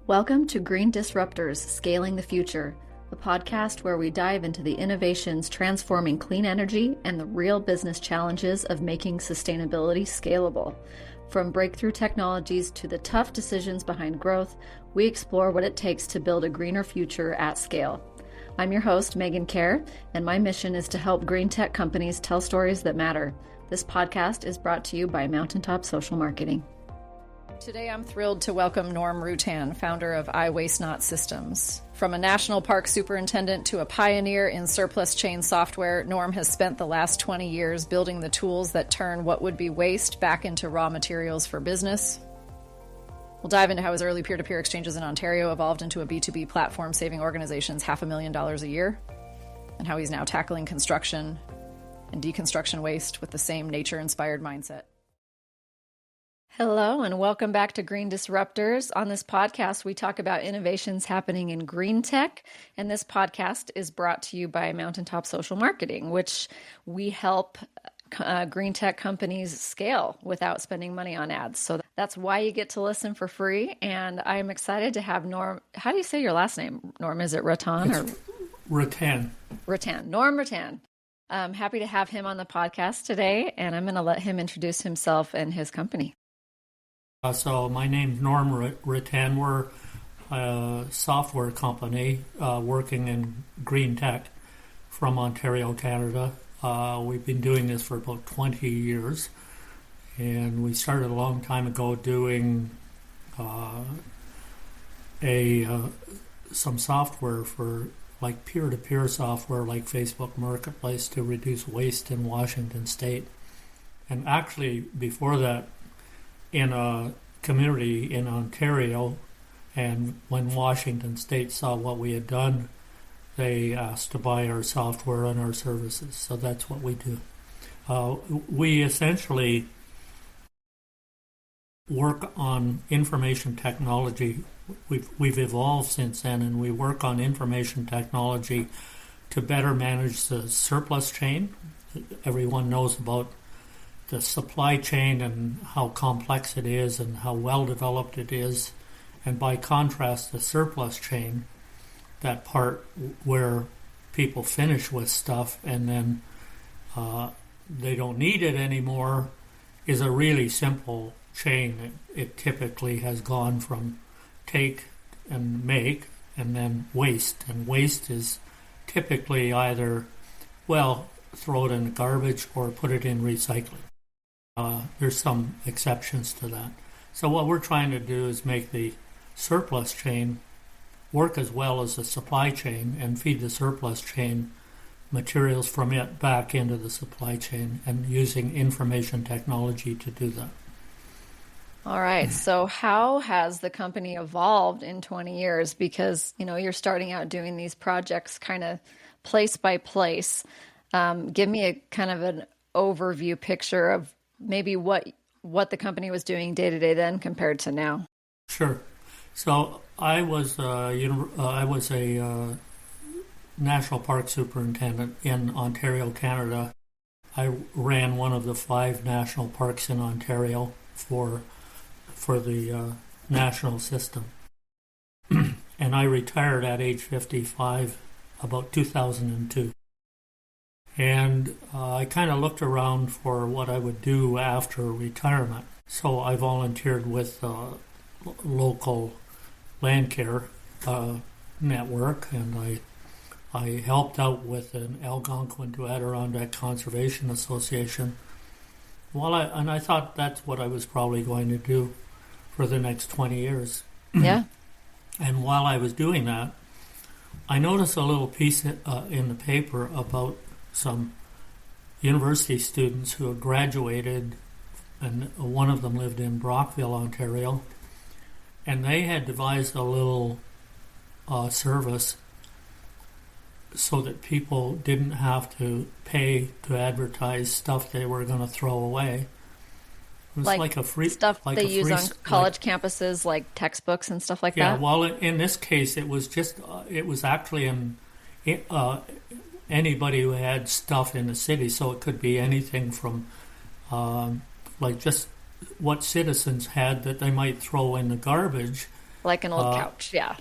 Welcome to Green Disruptors, Scaling the Future, a podcast where we dive into the innovations transforming clean energy and the real business challenges of making sustainability scalable. From breakthrough technologies to the tough decisions behind growth, we explore what it takes to build a greener future at scale. I'm your host, Megan Kjar, and my mission is to help green tech companies tell stories that matter. This podcast is brought to you by Mountaintop Social Marketing. Today, I'm thrilled to welcome Norm Ruttan, founder of iWasteNot's systems. From a national park superintendent to a pioneer in surplus chain software, Norm has spent the last 20 years building the tools that turn what would be waste back into raw materials for business. We'll dive into how his early peer-to-peer exchanges in Ontario evolved into a B2B platform saving organizations $500,000 a year, and how he's now tackling construction and deconstruction waste with the same nature-inspired mindset. Hello, and welcome back to Green Disruptors. On this podcast, we talk about innovations happening in green tech, and this podcast is brought to you by Mountaintop Social Marketing, which we help green tech companies scale without spending money on ads. So that's why you get to listen for free, and I'm excited to have Norm. How do you say your last name, Norm? Is it Ruttan or Ruttan? Ruttan. Norm Ruttan. I'm happy to have him on the podcast today, and I'm going to let him introduce himself and his company. So my name's Norm Ruttan. We're a software company working in green tech from Ontario, Canada. We've been doing this for about 20 years, and we started a long time ago doing some software for like peer-to-peer software like Facebook Marketplace to reduce waste in Washington State. And actually, before that, in a community in Ontario, and when Washington State saw what we had done, they asked to buy our software and our services. So that's what we do. We essentially work on information technology. We've evolved since then, and we work on information technology to better manage the surplus chain. Everyone knows about the supply chain and how complex it is and how well developed it is. And by contrast, the surplus chain, that part where people finish with stuff and then they don't need it anymore, is a really simple chain. It typically has gone from take and make and then waste. And waste is typically either, throw it in the garbage or put it in recycling. There's some exceptions to that. So what we're trying to do is make the surplus chain work as well as the supply chain and feed the surplus chain materials from it back into the supply chain, and using information technology to do that. All right. So how has the company evolved in 20 years? Because, you're starting out doing these projects kind of place by place. Give me a kind of an overview picture of maybe what the company was doing day to day then compared to now. Sure. So I was a national park superintendent in Ontario, Canada. I ran one of the 5 national parks in Ontario for the national system. And I retired at age 55 about 2002. And I kind of looked around for what I would do after retirement. So I volunteered with local land care network, and I helped out with an Algonquin to Adirondack Conservation Association. I thought that's what I was probably going to do for the next 20 years. Yeah. And while I was doing that, I noticed a little piece in the paper about some university students who had graduated, and one of them lived in Brockville, Ontario, and they had devised a little service so that people didn't have to pay to advertise stuff they were going to throw away. It was like a free stuff they use on college campuses, like textbooks and stuff like that. Yeah, well, in this case, it was actually anybody who had stuff in the city, so it could be anything from just what citizens had that they might throw in the garbage Like an old couch, yeah.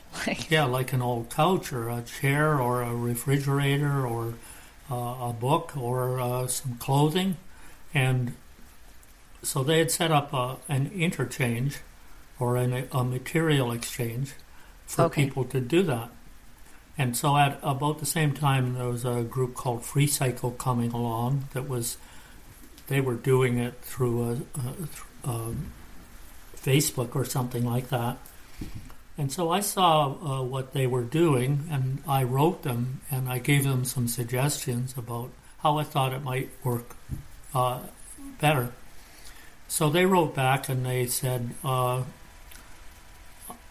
Yeah, like an old couch or a chair or a refrigerator or a book or some clothing. And so they had set up an interchange or a material exchange for people to do that. And so at about the same time, there was a group called Free Cycle coming along they were doing it through Facebook or something like that. And so I saw what they were doing, and I wrote them, and I gave them some suggestions about how I thought it might work better. So they wrote back and they said,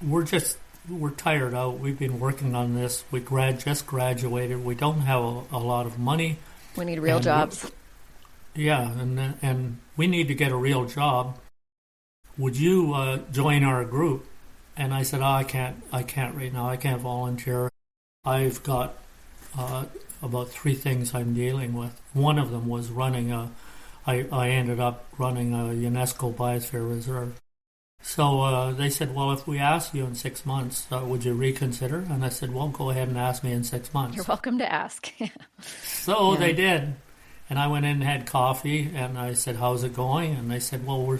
we're tired out. We've been working on this. We just graduated. We don't have a lot of money. We need real jobs. Yeah, and we need to get a real job. Would you join our group? And I said, I can't right now. I can't volunteer. I've got about 3 things I'm dealing with. One of them was I ended up running a UNESCO Biosphere Reserve. So they said, well, if we ask you in 6 months, would you reconsider? And I said, well, go ahead and ask me in 6 months. You're welcome to ask. So they did. And I went in and had coffee, and I said, how's it going? And they said, well,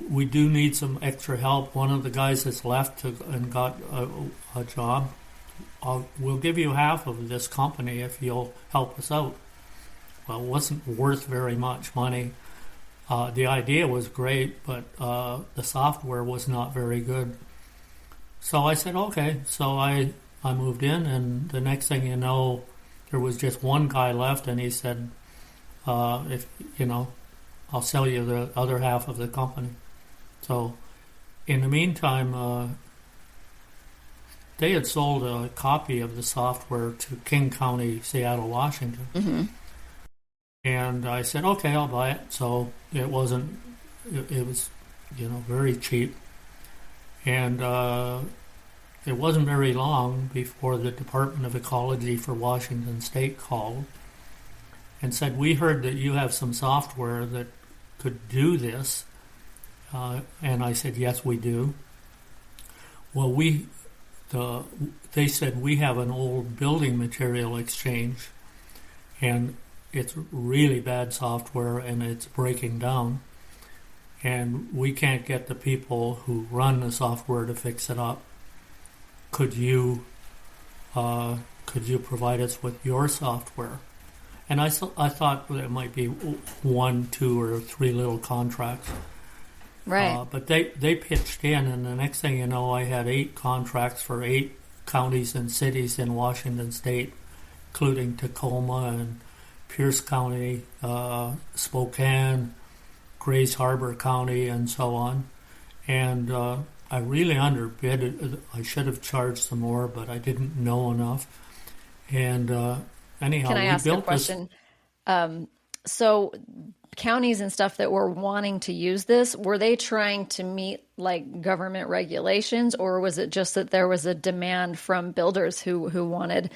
we do need some extra help. One of the guys has left and got a job. We'll give you half of this company if you'll help us out. Well, it wasn't worth very much money. The idea was great, but the software was not very good. So I said, okay. So I moved in, and the next thing you know, there was just one guy left, and he said, if I'll sell you the other half of the company. So in the meantime, they had sold a copy of the software to King County, Seattle, Washington. Mm-hmm. And I said, okay, I'll buy it. So it was very cheap. And it wasn't very long before the Department of Ecology for Washington State called and said, we heard that you have some software that could do this. And I said, yes, we do. Well, they said, we have an old building material exchange, and it's really bad software, and it's breaking down. And we can't get the people who run the software to fix it up. Could you provide us with your software? And I thought there might be 1, 2, or 3 little contracts. Right. But they pitched in, and the next thing you know, I had 8 contracts for 8 counties and cities in Washington State, including Tacoma and Pierce County, Spokane, Grays Harbor County, and so on. And I really underbid. I should have charged some more, but I didn't know enough. And anyhow, can I ask a question? So counties and stuff that were wanting to use this, were they trying to meet like government regulations, or was it just that there was a demand from builders who wanted,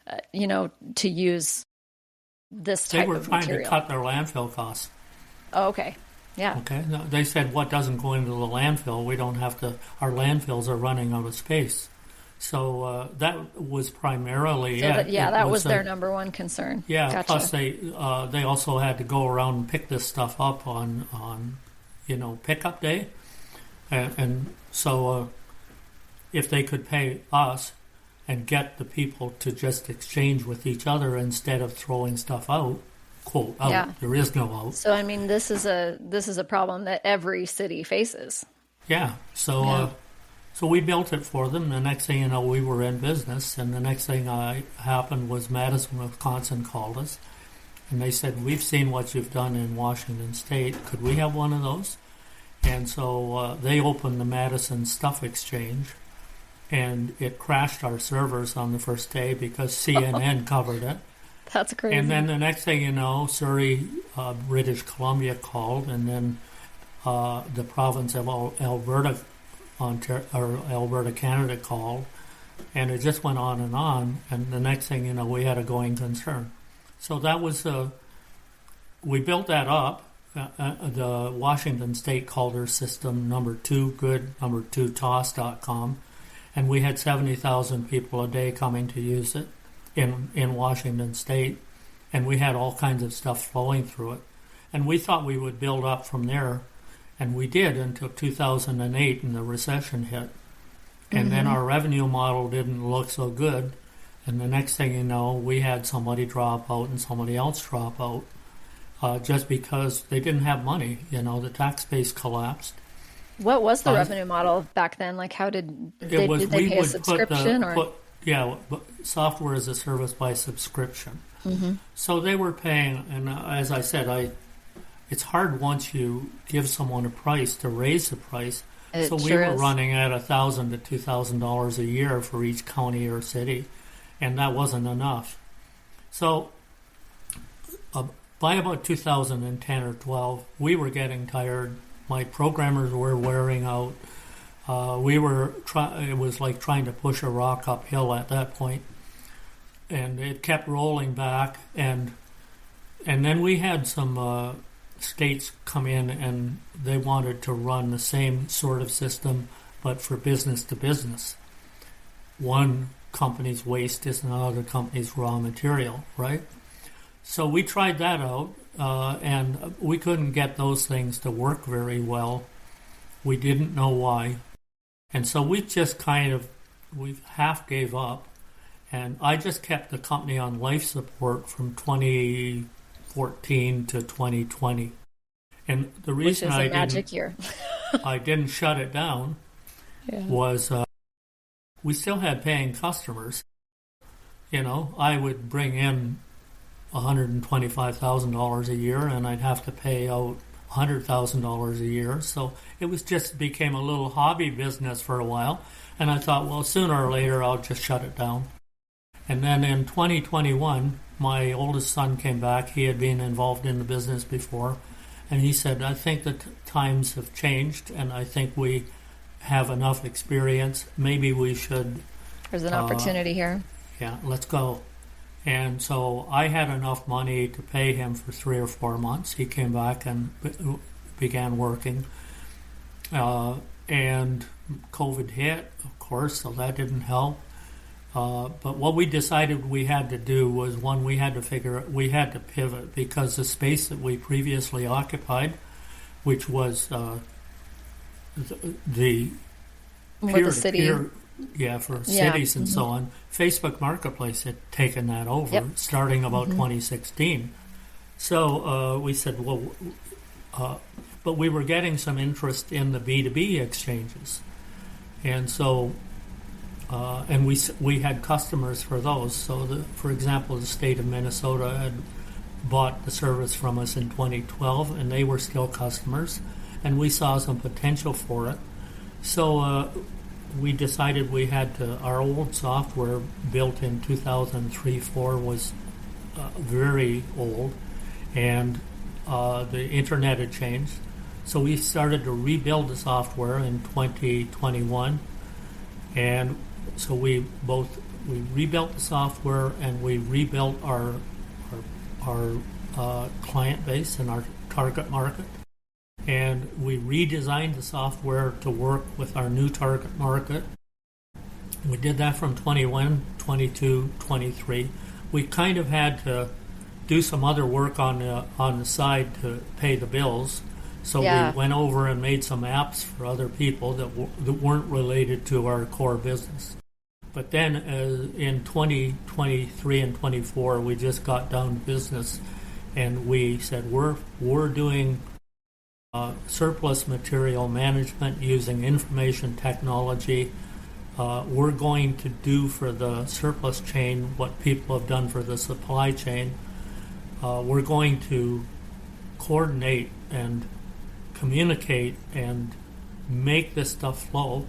to use this type of material? They were trying to cut their landfill costs. Oh, okay. Yeah. Okay. They said, what doesn't go into the landfill, we don't have to, our landfills are running out of space. So that was primarily it. That was their number one concern. Yeah. Gotcha. Plus, they also had to go around and pick this stuff up on pickup day, and so if they could pay us and get the people to just exchange with each other instead of throwing stuff out, quote out. Yeah. There is no out. So I mean, this is a problem that every city faces. Yeah. So. So we built it for them. The next thing you know, we were in business. And the next thing happened was Madison, Wisconsin called us. And they said, we've seen what you've done in Washington State. Could we have one of those? And so they opened the Madison Stuff Exchange. And it crashed our servers on the first day because CNN covered it. That's crazy. And then the next thing you know, Surrey, British Columbia called. And then the province of Alberta, Alberta, Canada called, and it just went on, and the next thing you know, we had a going concern. So that was we built that up, the Washington State called their system number 2 good, number 2 toss.com, and we had 70,000 people a day coming to use it in Washington State, and we had all kinds of stuff flowing through it. And we thought we would build up from there, and we did until 2008 and the recession hit. And then our revenue model didn't look so good, and the next thing you know, we had somebody drop out and somebody else drop out just because they didn't have money. The tax base collapsed. What was the revenue model back then? Like, how did they pay a subscription? Software as a service by subscription. So they were paying, and as I said, it's hard once you give someone a price to raise the price. We were running at $1,000 to $2,000 a year for each county or city, and that wasn't enough. So by about 2010 or 12, we were getting tired. My programmers were wearing out. It was like trying to push a rock uphill at that point, and it kept rolling back. And then we had some states come in, and they wanted to run the same sort of system, but for business to business. One company's waste is another company's raw material, right? So we tried that out, and we couldn't get those things to work very well. We didn't know why. And so we just we half gave up, and I just kept the company on life support from 2014 to 2020. And the reason I didn't shut it down was we still had paying customers. I would bring in $125,000 a year, and I'd have to pay out $100,000 a year. So it became a little hobby business for a while. And I thought, well, sooner or later, I'll just shut it down. And then in 2021, my oldest son came back. He had been involved in the business before. And he said, I think the times have changed, and I think we have enough experience. Maybe we should... There's an opportunity here. Yeah, let's go. And so I had enough money to pay him for 3 or 4 months. He came back and began working. And COVID hit, of course, so that didn't help. But what we decided we had to do was, we had to pivot, because the space that we previously occupied, which was the peer-to-peer, for cities and so on, Facebook Marketplace had taken that over, starting about 2016. So we said, but we were getting some interest in the B2B exchanges. And so, and we had customers for those. So, for example, the state of Minnesota had bought the service from us in 2012, and they were still customers, and we saw some potential for it. So we decided we had to, our old software built in 2003-04 was very old, and the internet had changed. So we started to rebuild the software in 2021, and so we rebuilt the software, and we rebuilt our client base and our target market, and we redesigned the software to work with our new target market. We did that from 21, 22, 23. We kind of had to do some other work on the side to pay the bills. So we went over and made some apps for other people that weren't related to our core business. But then in 2023 and 24, we just got down to business, and we said we're doing surplus material management using information technology. We're going to do for the surplus chain what people have done for the supply chain. We're going to coordinate and communicate and make this stuff flow.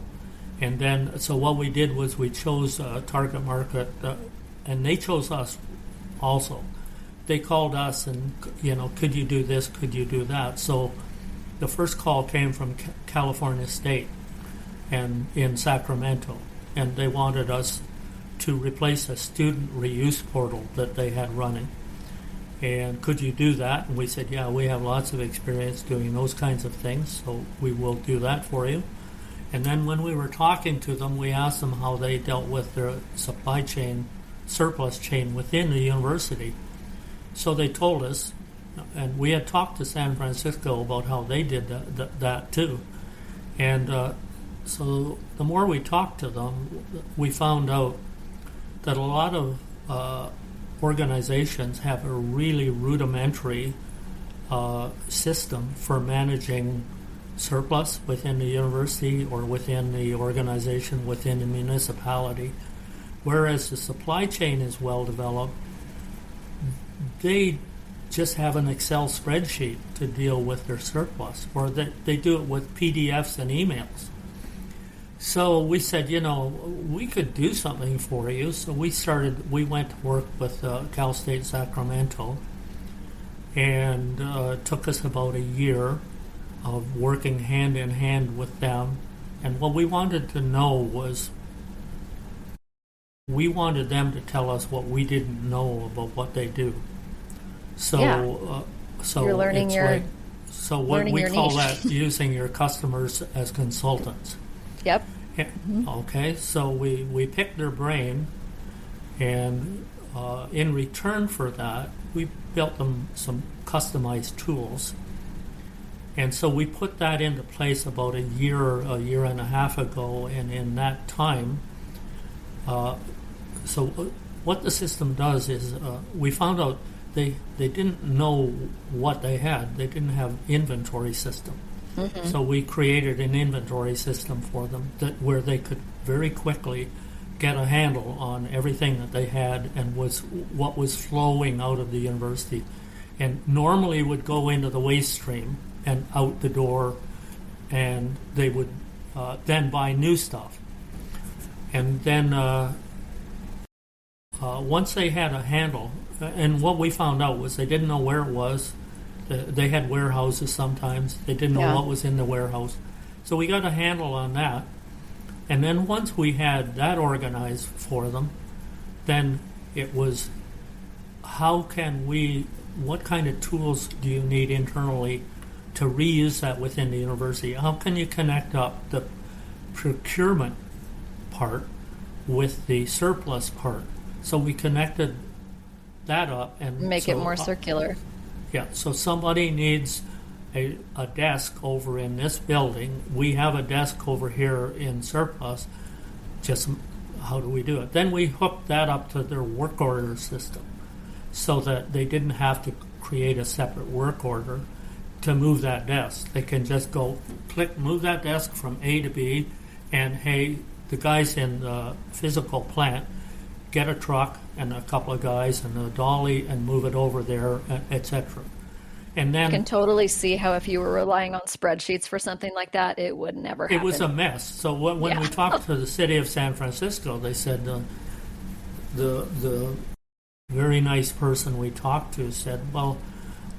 And then, so what we did was we chose a target market, and they chose us also. They called us and, could you do this, could you do that? So the first call came from California State and in Sacramento, and they wanted us to replace a student reuse portal that they had running. And could you do that? And we said, yeah, we have lots of experience doing those kinds of things, so we will do that for you. And then when we were talking to them, we asked them how they dealt with their supply chain, surplus chain within the university. So they told us, and we had talked to San Francisco about how they did that too. And so the more we talked to them, we found out that a lot of organizations have a really rudimentary system for managing surplus within the university or within the organization, within the municipality. Whereas the supply chain is well developed, they just have an Excel spreadsheet to deal with their surplus, or they do it with PDFs and emails. So we said, we could do something for you. So we went to work with Cal State Sacramento, and took us about a year of working hand in hand with them. And what we wanted to know was, we wanted them to tell us what we didn't know about what they do. So, yeah. So you're learning what we call niche. that using your customers as consultants. Yep. Yeah. Mm-hmm. Okay, so we picked their brain, and in return for that, we built them some customized tools. And so we put that into place about a year and a half ago, and in that time, what the system does is we found out they didn't know what they had. They didn't have inventory system. Mm-hmm. So we created an inventory system for them where they could very quickly get a handle on everything that they had and what was flowing out of the university, and normally would go into the waste stream and out the door, and they would then buy new stuff. And then once they had a handle, and what we found out was they didn't know where it was. They had warehouses sometimes. They didn't know what was in the warehouse. So we got a handle on that. And then once we had that organized for them, then it was, what kind of tools do you need internally to reuse that within the university? How can you connect up the procurement part with the surplus part? So we connected that up and make it more circular. Yeah, so somebody needs a desk over in this building. We have a desk over here in surplus. Just how do we do it? Then we hooked that up to their work order system so that they didn't have to create a separate work order to move that desk. They can just go click, move that desk from A to B, and hey, the guys in the physical plant, get a truck and a couple of guys and a dolly and move it over there, etc. And then I can totally see how if you were relying on spreadsheets for something like that, it would never happen. It was a mess. So when we talked to the city of San Francisco, they said the very nice person we talked to said, well,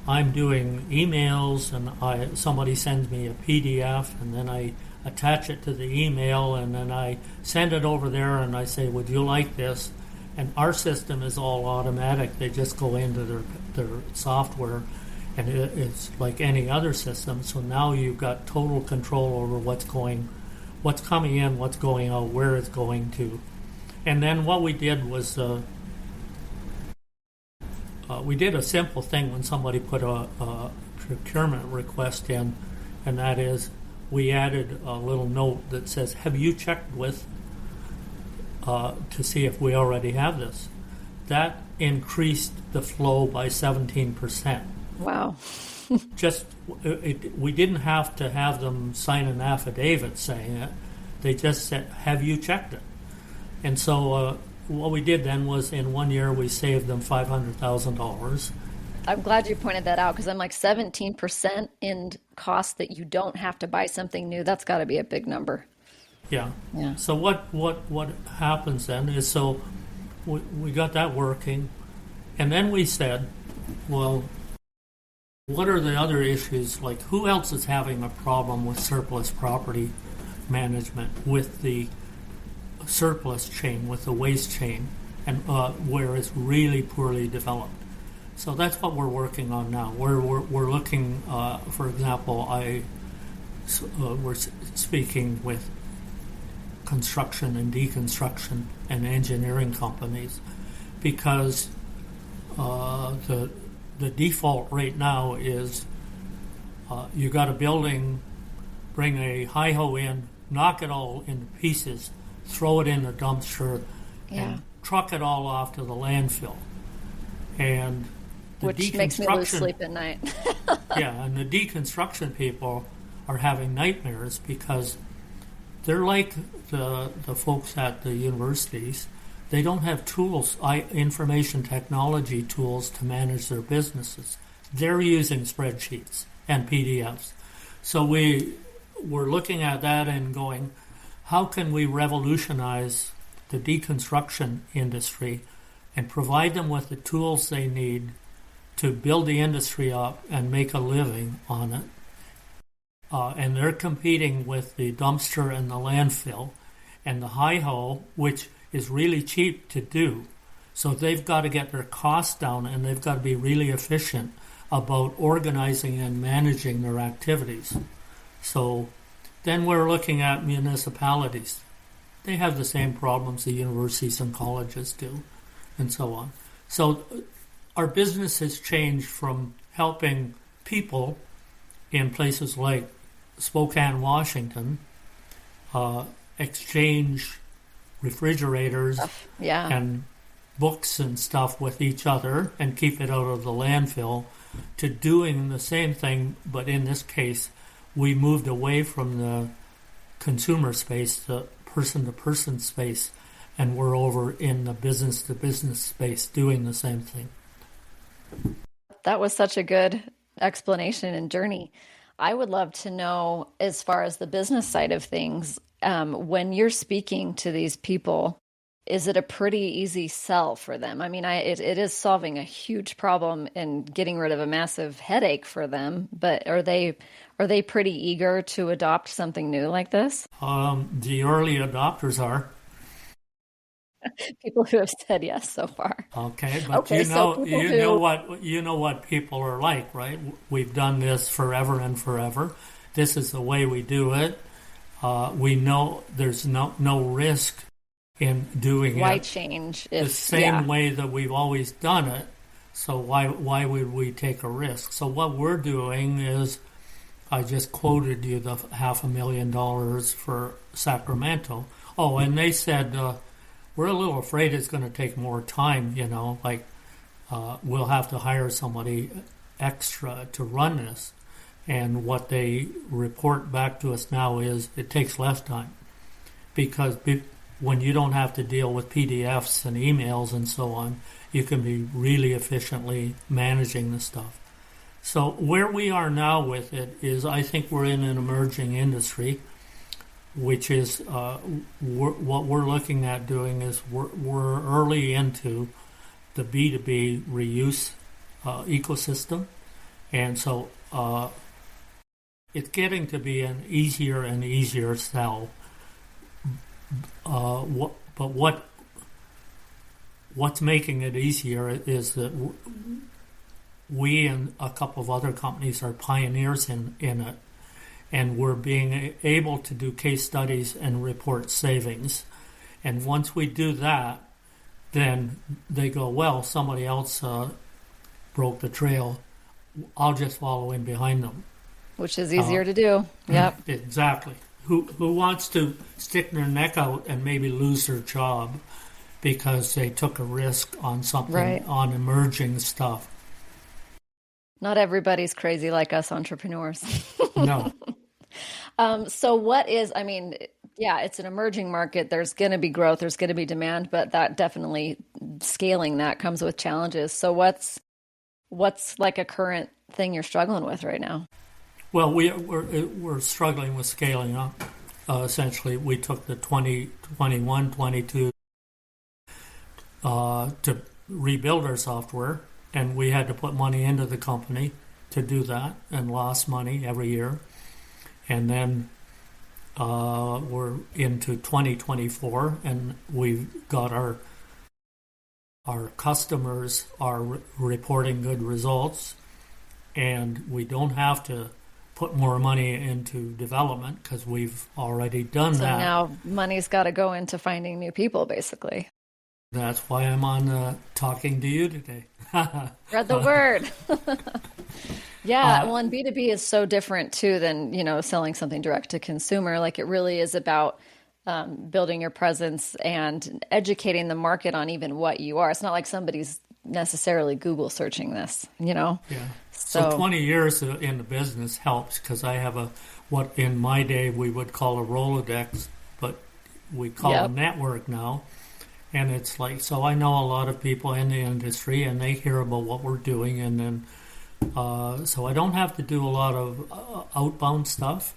I'm doing emails, and somebody sends me a PDF, and then I attach it to the email, and then I send it over there, and I say, would you like this? And our system is all automatic. They just go into their software, and it's like any other system. So now you've got total control over what's coming in, what's going out, where it's going to. And then what we did was we did a simple thing when somebody put a procurement request in, and that is we added a little note that says, have you checked with to see if we already have this? That increased the flow by 17%. Wow. We didn't have to have them sign an affidavit saying it. They just said, have you checked it? And so what we did then was in 1 year we saved them $500,000. I'm glad you pointed that out, because I'm like 17% in cost that you don't have to buy something new. That's got to be a big number. Yeah. Yeah. So what happens then is, so we got that working, and then we said, well, what are the other issues? Like, who else is having a problem with surplus property management, with the surplus chain, with the waste chain, and where it's really poorly developed? So that's what we're working on now. We're looking, for example, we're speaking with construction and deconstruction and engineering companies because the default right now is you got a building, bring a hi-ho in, knock it all into pieces, throw it in a dumpster, and truck it all off to the landfill. And which makes me lose sleep at night. Yeah, and the deconstruction people are having nightmares because they're like the folks at the universities. They don't have tools, information technology tools to manage their businesses. They're using spreadsheets and PDFs. So we're looking at that and going, how can we revolutionize the deconstruction industry and provide them with the tools they need to build the industry up and make a living on it? And they're competing with the dumpster and the landfill and the hi-ho, which is really cheap to do. So they've got to get their costs down and they've got to be really efficient about organizing and managing their activities. So then we're looking at municipalities. They have the same problems the universities and colleges do, and so on. So our business has changed from helping people in places like Spokane, Washington, exchange refrigerators and books and stuff with each other and keep it out of the landfill, to doing the same thing, but in this case, we moved away from the consumer space, the person-to-person space, and we're over in the business-to-business space doing the same thing. That was such a good explanation and journey. I would love to know, as far as the business side of things, when you're speaking to these people, is it a pretty easy sell for them? I mean, it is solving a huge problem and getting rid of a massive headache for them, but are they pretty eager to adopt something new like this? The early adopters are. People who have said yes so far. Okay, but you know what people are like, right? We've done this forever and forever. This is the way we do it. We know there's no risk in doing why change the same way that we've always done it. So why would we take a risk? So what we're doing is, I just quoted you the $500,000 for Sacramento. Oh, and they said we're a little afraid it's going to take more time. We'll have to hire somebody extra to run this. And what they report back to us now is it takes less time because when you don't have to deal with PDFs and emails and so on, you can be really efficiently managing the stuff. So where we are now with it is, I think we're in an emerging industry, which is what we're looking at doing is we're early into the B2B reuse ecosystem. And so it's getting to be an easier and easier sell. What's making it easier is that we and a couple of other companies are pioneers in it, and we're being able to do case studies and report savings. And once we do that, then they go, well, somebody else broke the trail. I'll just follow in behind them. Which is easier to do. Yep. Exactly. Who wants to stick their neck out and maybe lose their job because they took a risk on something, on emerging stuff? Not everybody's crazy like us entrepreneurs. No. So what is, it's an emerging market. There's going to be growth. There's going to be demand, but that definitely, scaling that comes with challenges. So what's like a current thing you're struggling with right now? Well, we're struggling with scaling up. Essentially, we took the 2021, 22 to rebuild our software, and we had to put money into the company to do that, and lost money every year. And then we're into 2024, and we've got our our customers are reporting good results, and we don't have to put more money into development because we've already done So that. now money's got to go into finding new people, basically. That's why I'm on talking to you today. Spread the word. Yeah, well, and B2B is so different too than, selling something direct to consumer. Like, it really is about building your presence and educating the market on even what you are. It's not like somebody's necessarily Google searching this, Yeah. So 20 years in the business helps because I have what in my day we would call a Rolodex, but we call a network now. And it's like, so I know a lot of people in the industry and they hear about what we're doing. And then, so I don't have to do a lot of outbound stuff.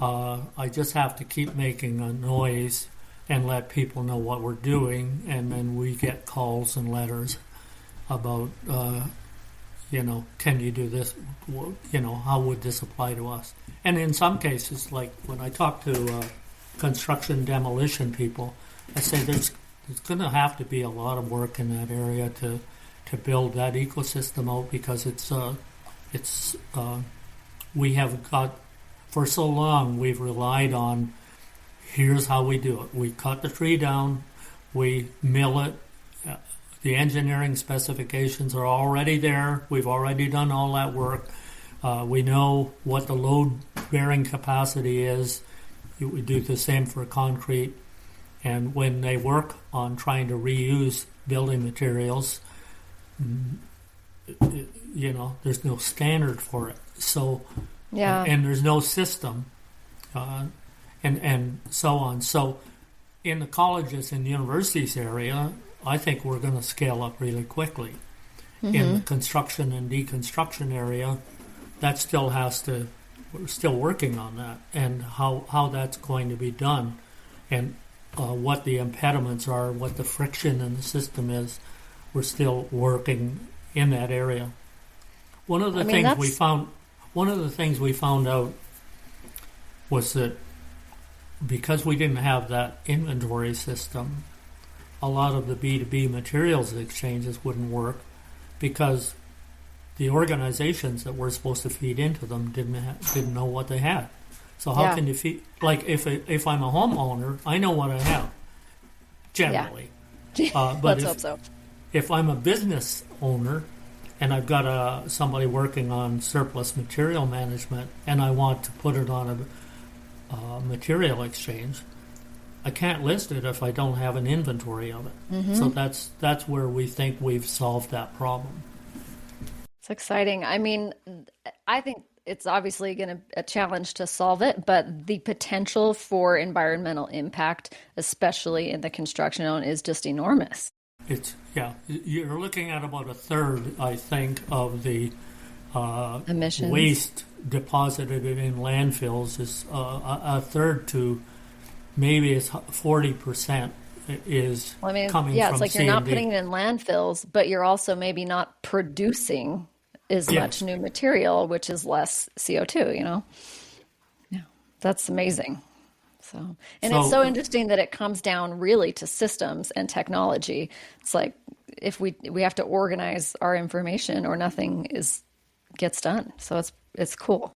I just have to keep making a noise and let people know what we're doing. And then we get calls and letters about, can you do this? How would this apply to us? And in some cases, like when I talk to construction demolition people, I say there's going to have to be a lot of work in that area to build that ecosystem out because we have got, for so long, we've relied on, here's how we do it. We cut the tree down, we mill it, the engineering specifications are already there, we've already done all that work, we know what the load-bearing capacity is, we do the same for concrete, and when they work on trying to reuse building materials, there's no standard for it. So, and there's no system, and so on. So, in the colleges and universities area, I think we're going to scale up really quickly. Mm-hmm. In the construction and deconstruction area, that still we're still working on that and how that's going to be done, and what the impediments are, what the friction in the system is. We're still working in that area. One of the things we found out was that because we didn't have that inventory system, a lot of the B2B materials exchanges wouldn't work because the organizations that were supposed to feed into them didn't know what they had. So how can you feed? Like if I'm a homeowner, I know what I have generally. Yeah. But Let's hope so. If I'm a business owner and I've got somebody working on surplus material management and I want to put it on a material exchange, I can't list it if I don't have an inventory of it. Mm-hmm. So that's where we think we've solved that problem. It's exciting. I mean, I think it's obviously a challenge to solve it, but the potential for environmental impact, especially in the construction zone, is just enormous. You're looking at about a third, I think, of the emissions waste deposited in landfills is a third to maybe it's 40% is coming from it's like C&D. You're not putting it in landfills, but you're also maybe not producing as much new material, which is less CO2, Yeah, that's amazing. So it's so interesting that it comes down really to systems and technology. It's like if we have to organize our information or nothing gets done. So it's cool.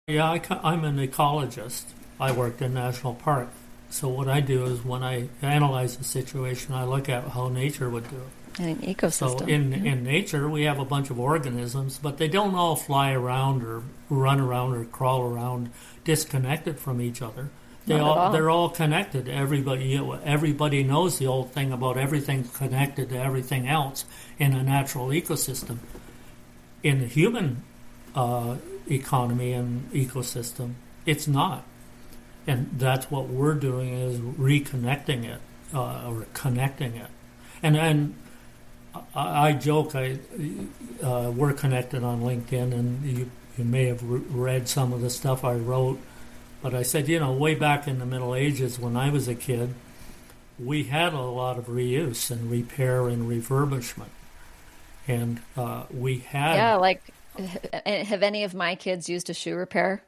Yeah, I'm an ecologist. I worked in national park. So what I do is when I analyze the situation, I look at how nature would do it. And an ecosystem. So in nature, we have a bunch of organisms, but they don't all fly around or run around or crawl around disconnected from each other. They're all connected. Everybody knows the old thing about everything connected to everything else in a natural ecosystem. In the human economy and ecosystem, it's not. And that's what we're doing is reconnecting it or connecting it. And I joke, we're connected on LinkedIn, and you may have read some of the stuff I wrote. But I said, way back in the Middle Ages when I was a kid, we had a lot of reuse and repair and refurbishment. And we had... Yeah, like, have any of my kids used a shoe repair?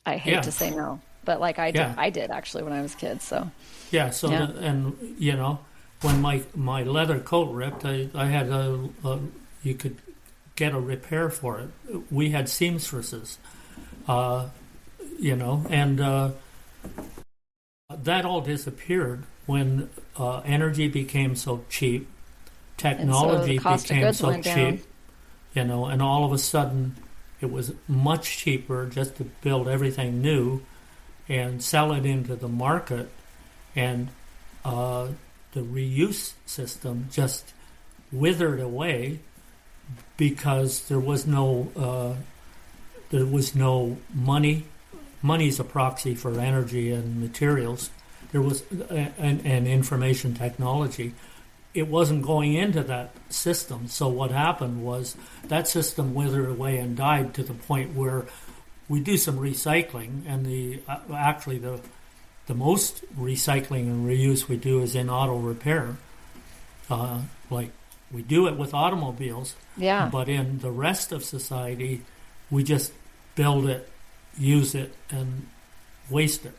I hate to say no. But I did actually when I was a kid. So when my leather coat ripped, I had you could get a repair for it. We had seamstresses, and that all disappeared when energy became so cheap, technology became so cheap, and all of a sudden it was much cheaper just to build everything new and sell it into the market, and the reuse system just withered away because there was no money. Money's a proxy for energy and materials. There was and information technology. It wasn't going into that system. So what happened was that system withered away and died to the point where we do some recycling, and the most recycling and reuse we do is in auto repair. Like we do it with automobiles, but in the rest of society, we just build it, use it, and waste it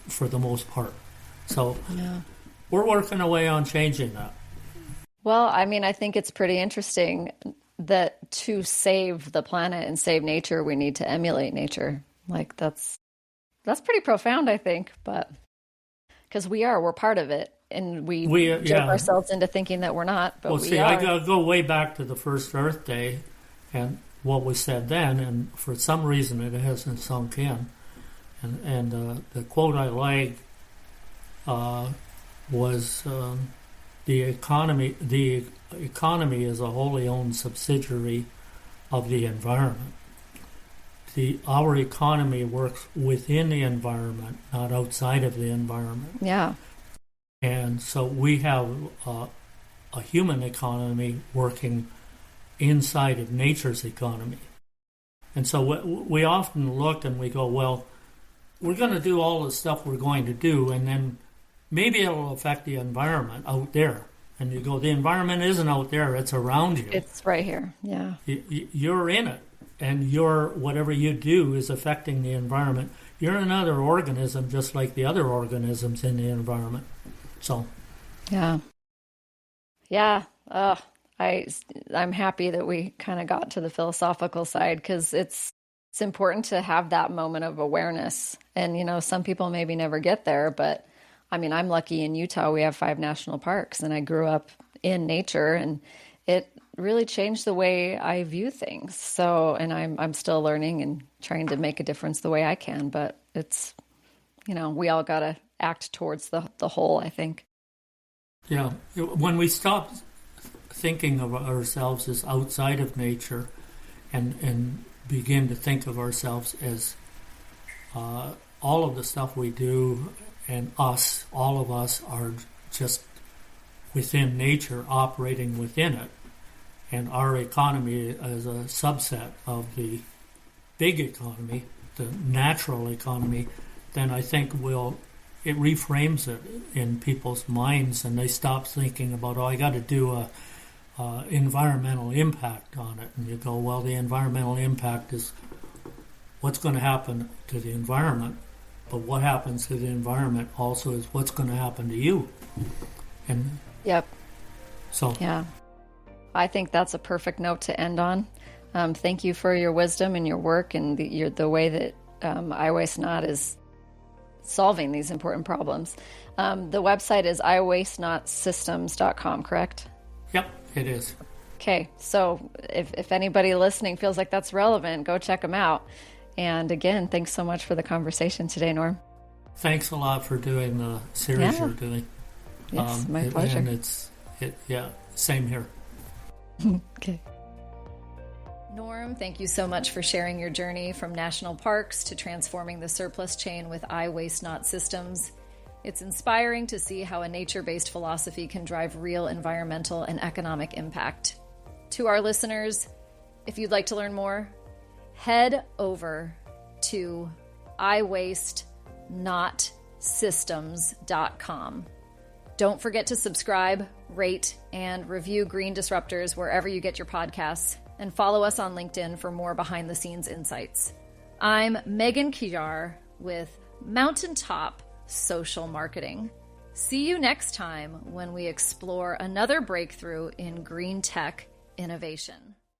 for the most part. So we're working away on changing that. Well, I mean, I think it's pretty interesting that to save the planet and save nature, we need to emulate nature. Like that's pretty profound, I think, but because we're part of it, and we joke ourselves into thinking that we're not, but we are. I go way back to the first Earth Day and what was said then, and for some reason it hasn't sunk in. And the quote I like was the economy is a wholly owned subsidiary of the environment. Our economy works within the environment, not outside of the environment. Yeah. And so we have a human economy working inside of nature's economy. And so we often look and we go, well, we're going to do all the stuff we're going to do, and then maybe it'll affect the environment out there. And you go, the environment isn't out there, it's around you. It's right here, yeah. You're in it, and whatever you do is affecting the environment. You're another organism just like the other organisms in the environment. So. Yeah. I'm happy that we kind of got to the philosophical side, because it's important to have that moment of awareness. And, some people maybe never get there, but I mean, I'm lucky in Utah, we have 5 national parks, and I grew up in nature, and it really changed the way I view things. So, and I'm still learning and trying to make a difference the way I can, but it's, we all got to act towards the whole, I think. Yeah. When we stop thinking of ourselves as outside of nature and begin to think of ourselves as all of the stuff we do, and all of us are just within nature, operating within it, and our economy is a subset of the big economy, the natural economy, then I think it reframes it in people's minds, and they stop thinking about, I got to do a environmental impact on it. And you go, well, the environmental impact is what's going to happen to the environment, but what happens to the environment also is what's going to happen to you. And yep. So yeah, I think that's a perfect note to end on. Thank you for your wisdom and your work, and the way that iWasteNot is solving these important problems. The website is iWasteNotSystems.com, correct? Yep, it is. Okay, so if anybody listening feels like that's relevant, go check them out. And again, thanks so much for the conversation today, Norm. Thanks a lot for doing the series you're doing. Yes, my pleasure. And same here. Okay. Norm, thank you so much for sharing your journey from national parks to transforming the surplus chain with iWasteNot systems. It's inspiring to see how a nature-based philosophy can drive real environmental and economic impact. To our listeners, if you'd like to learn more, head over to iWasteNotSystems.com. Don't forget to subscribe, rate, and review Green Disruptors wherever you get your podcasts, and follow us on LinkedIn for more behind-the-scenes insights. I'm Megan Kjar with Mountaintop Social Marketing. See you next time when we explore another breakthrough in green tech innovation.